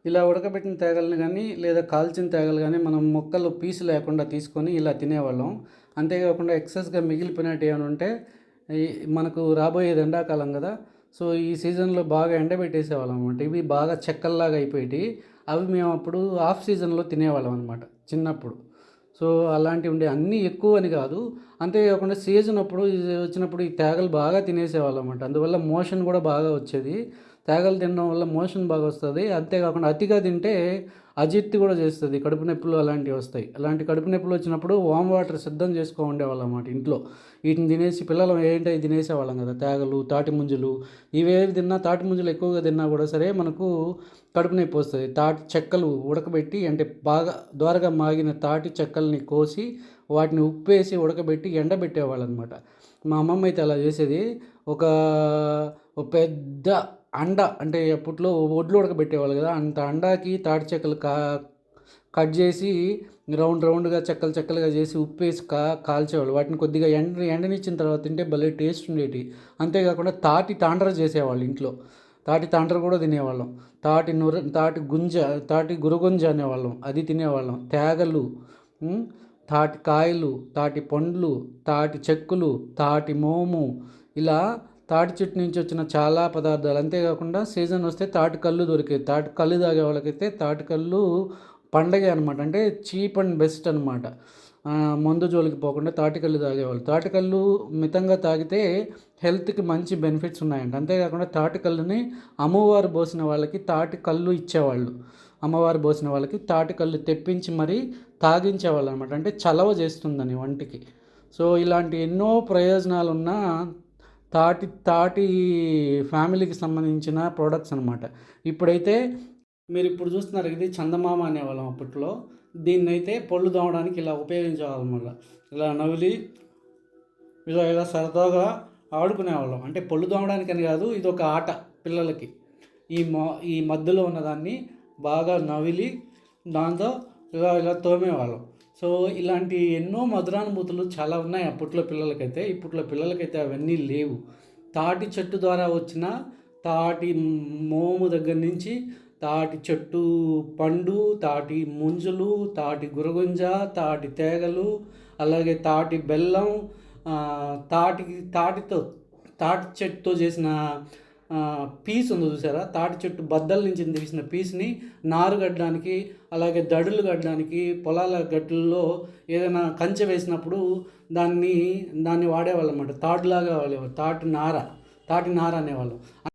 ఇలా ఉడకబెట్టిన తేగలని గానీ, లేదా కాల్చిన తేగలు గానీ, మనం ముక్కలు పీసు లేకుండా తీసుకొని ఇలా తినేవాళ్ళం. అంతేకాకుండా ఎక్సెస్‌గా మిగిలిపోయినట్టు ఏమైనా ఉంటే, ఈ మనకు రాబోయేది ఎండాకాలం గదా! సో, ఈ సీజన్‌లో బాగా ఎండబెట్టేసేవాళ్ళం అనమాట. ఇవి బాగా చెక్కల్లాగా అయిపోయేటియి. అవి మేమప్పుడు ఆఫ్ సీజన్‌లో తినేవాళ్ళం అనమాట చిన్నప్పుడు. సో, అలాంటివి ఉండే అన్నీ ఎక్కువని కాదు. అంతేకాకుండా సీజన్ అప్పుడు ఇది వచ్చినప్పుడు ఈ తేగలు బాగా తినేసేవాళ్ళం అనమాట. అందువల్ల మోషన్ కూడా బాగా వచ్చేది. తేగలు తినడం వల్ల మోషన్ బాగా వస్తది. అంతేకాకుండా అతిగా తింటే అజీర్తి కూడా చేస్తది. కడుపు నొప్పులు అలాంటివి వస్తాయి. అలాంటి కడుపు నొప్పులు వచ్చినప్పుడు వామ్ వాటర్ సిద్ధం చేసుకో ఉండేవాళ్ళం అన్నమాట ఇంట్లో. వీటిని తినేసి పిల్లలం ఏంటి అయి తినేసేవాళ్ళం కదా! తేగలు, తాటి ముంజలు ఇవేవి తిన్నా తాటి ముంజలు ఎక్కువగా తిన్నా కూడా సరే మనకు కడుపు నొప్పి వస్తది. తాటి చెక్కలు ఉడకబెట్టి అంటే బాగా దోరగా మాగిన తాటి చెక్కల్ని కోసి వాటిని ఉప్పేసి ఉడకబెట్టి ఎండబెట్టేవాళ్ళనమాట. మా అమ్మమ్మ అయితే అలా చేసేది. ఒక ఒక పెద్ద అండ అంటే అప్పట్లో వడ్లు ఉడకబెట్టేవాళ్ళు కదా! అంత అండాకి తాటి చెక్కలు కట్ చేసి రౌండ్‌గా చెక్కలుగా చేసి ఉప్పేసి కాల్చేవాళ్ళు. వాటిని కొద్దిగా ఎండనిచ్చిన తర్వాత తింటే భలే టేస్ట్ ఉండేటివి. అంతేకాకుండా తాటి తాండ్ర చేసేవాళ్ళు ఇంట్లో. తాటి తాండ్ర కూడా తినేవాళ్ళం. తాటి గురగుంజ అనేవాళ్ళం. అది తినేవాళ్ళం. తేగలు, హ్మ్, తాటి కాయలు, తాటి పండ్లు, తాటి చెక్కులు, తాటి మోము ఇలా తాటి చెట్టు నుంచి వచ్చిన చాలా పదార్థాలు. అంతేకాకుండా సీజన్ వస్తే తాటి కల్లు దొరికేది. తాటి కల్లు తాగే వాళ్ళకైతే తాటి కల్లు పండగే అనమాట. అంటే చీప్ అండ్ బెస్ట్ అనమాట. మందు జోలికి పోకుండా తాటి కల్లు తాగేవాళ్ళు. తాటి కల్లు మితంగా తాగితే హెల్త్‌కి మంచి బెనిఫిట్స్ ఉన్నాయంట. అంతేకాకుండా తాటి కల్లుని అమ్మవారు పోసిన వాళ్ళకి తాటి కల్లు ఇచ్చేవాళ్ళు. అమ్మవారు పోసిన వాళ్ళకి తాటి కల్లు తెప్పించి మరీ తాగించేవాళ్ళు అనమాట. అంటే చలవ చేస్తుందని ఒంటికి. సో, ఇలాంటి ఎన్నో ప్రయోజనాలున్న తాటి తాటి ఫ్యామిలీకి సంబంధించిన ప్రొడక్ట్స్ అనమాట. ఇప్పుడైతే మీరిప్పుడు చూస్తున్నారు ఇది చందమామ అనేవాళ్ళం అప్పట్లో. దీన్నైతే పళ్ళు తోమడానికి ఇలా ఉపయోగించేవాళ్ళమల్ల. ఇలా నవిలి ఇలా సరదాగా ఆడుకునేవాళ్ళం. అంటే పళ్ళు తోమడానికని కాదు, ఇదొక ఆట పిల్లలకి. ఈ ఈ మధ్యలో ఉన్నదాన్ని బాగా నవిలి దాంతో ఇలా తోమేవాళ్ళం. సో, ఇలాంటి ఎన్నో మధురానుభూతులు చాలా ఉన్నాయి అప్పట్లో పిల్లలకైతే. ఇప్పట్లో పిల్లలకైతే అవన్నీ లేవు. తాటి చెట్టు ద్వారా వచ్చిన తాటి మోము దగ్గర నుంచి తాటి చెట్టు పండు, తాటి ముంజలు, తాటి గురగుంజ, తాటి తేగలు, అలాగే తాటి బెల్లం, తాటితో తాటి చెట్టుతో చేసిన పీస్ ఉంది చూసారా? తాటి చెట్టు బద్దల నుంచి తీసిన పీస్‌ని నారు కట్టడానికి, అలాగే దడులు కట్టడానికి, పొలాల గట్టుల్లో ఏదైనా కంచె వేసినప్పుడు దాన్ని వాడేవాళ్ళనమాట. తాడులాగా వాడేవాళ్ళు. తాటి నార అనేవాళ్ళు.